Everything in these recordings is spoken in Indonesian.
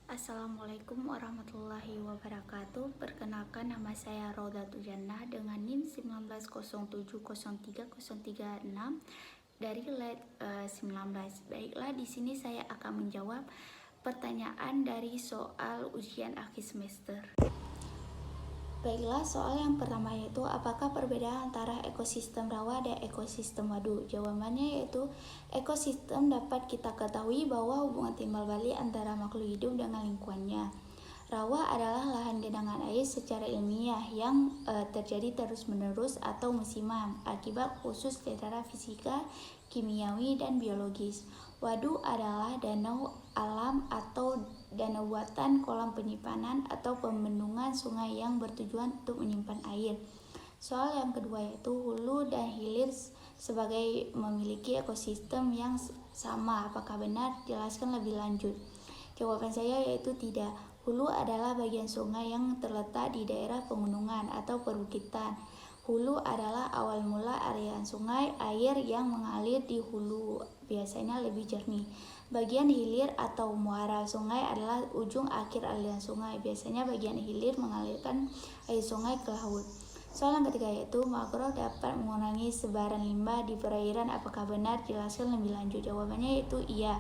Assalamualaikum warahmatullahi wabarakatuh. Perkenalkan, nama saya Rodatul Jannah dengan NIM 1907030336 dari LED 19. Baiklah, di sini saya akan menjawab pertanyaan dari soal ujian akhir semester. Baiklah, soal yang pertama yaitu apakah perbedaan antara ekosistem rawa dan ekosistem waduk? Jawabannya yaitu ekosistem dapat kita ketahui bahwa hubungan timbal balik antara makhluk hidup dengan lingkungannya. Rawa adalah lahan genangan air secara ilmiah yang terjadi terus-menerus atau musiman akibat khusus secara fisika, kimiawi, dan biologis. Waduk adalah danau alam atau danau buatan, kolam penyimpanan atau pembendungan sungai yang bertujuan untuk menyimpan air. Soal yang kedua yaitu hulu dan hilir sebagai memiliki ekosistem yang sama. Apakah benar? Jelaskan lebih lanjut. Jawaban saya yaitu tidak. Hulu adalah bagian sungai yang terletak di daerah pegunungan atau perbukitan. Hulu adalah awal mula aliran sungai. Air yang mengalir di hulu biasanya lebih jernih. Bagian hilir atau muara sungai adalah ujung akhir aliran sungai. Biasanya bagian hilir mengalirkan air sungai ke laut. Soal yang ketiga yaitu mangrove dapat mengurangi sebaran limbah di perairan. Apakah benar? Jelaskan lebih lanjut. Jawabannya yaitu iya.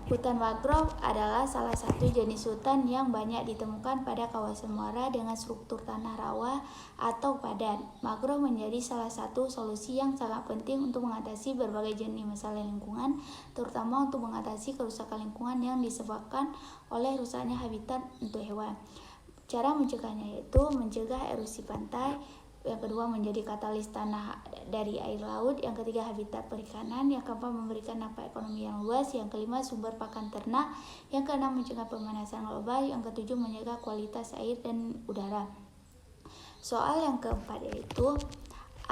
Hutan mangrove adalah salah satu jenis hutan yang banyak ditemukan pada kawasan muara dengan struktur tanah rawa atau padat. Mangrove menjadi salah satu solusi yang sangat penting untuk mengatasi berbagai jenis masalah lingkungan, terutama untuk mengatasi kerusakan lingkungan yang disebabkan oleh rusaknya habitat untuk hewan. Cara mencegahnya yaitu mencegah erosi pantai, yang kedua menjadi katalis tanah dari air laut, yang ketiga habitat perikanan, yang keempat memberikan dampak ekonomi yang luas, yang kelima sumber pakan ternak, yang keenam mencegah pemanasan global, yang ketujuh menjaga kualitas air dan udara. Soal yang keempat yaitu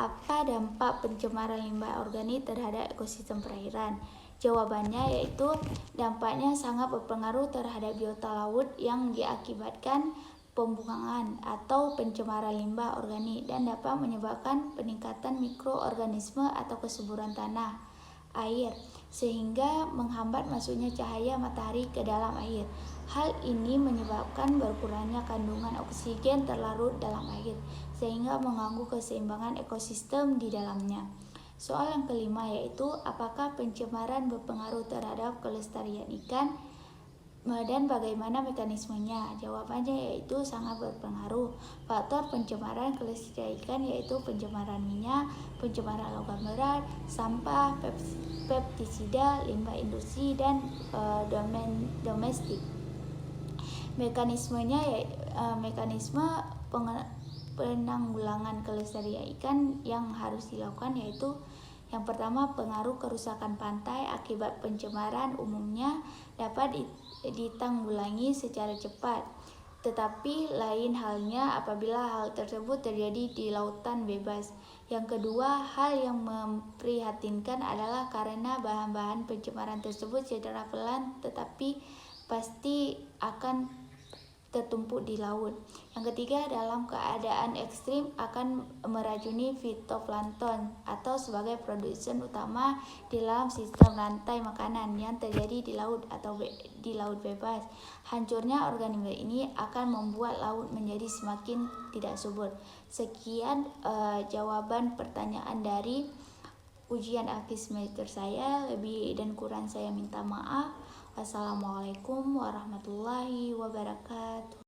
apa dampak pencemaran limbah organik terhadap ekosistem perairan? Jawabannya yaitu dampaknya sangat berpengaruh terhadap biota laut yang diakibatkan pembuangan atau pencemaran limbah organik dan dapat menyebabkan peningkatan mikroorganisme atau kesuburan tanah, air, sehingga menghambat masuknya cahaya matahari ke dalam air. Hal ini menyebabkan berkurangnya kandungan oksigen terlarut dalam air, sehingga mengganggu keseimbangan ekosistem di dalamnya. Soal yang kelima yaitu apakah pencemaran berpengaruh terhadap kelestarian ikan dan bagaimana mekanismenya? Jawabannya yaitu sangat berpengaruh. Faktor pencemaran kelestarian ikan yaitu pencemaran minyak, pencemaran logam berat, sampah, pestisida, limbah industri, dan domestik. Mekanisme penanggulangan kelestarian ikan yang harus dilakukan yaitu yang pertama, pengaruh kerusakan pantai akibat pencemaran umumnya dapat ditanggulangi secara cepat. Tetapi lain halnya apabila hal tersebut terjadi di lautan bebas. Yang kedua, hal yang memprihatinkan adalah karena bahan-bahan pencemaran tersebut secara pelan tetapi pasti akan tertumpuk di laut. Yang ketiga, dalam keadaan ekstrim akan meracuni fitoplankton atau sebagai produsen utama di dalam sistem rantai makanan yang terjadi di laut atau di laut bebas. Hancurnya organisme ini akan membuat laut menjadi semakin tidak subur. Sekian jawaban pertanyaan dari ujian akhir semester saya. Lebih dan kurang saya minta maaf. Wassalamualaikum warahmatullahi wabarakatuh.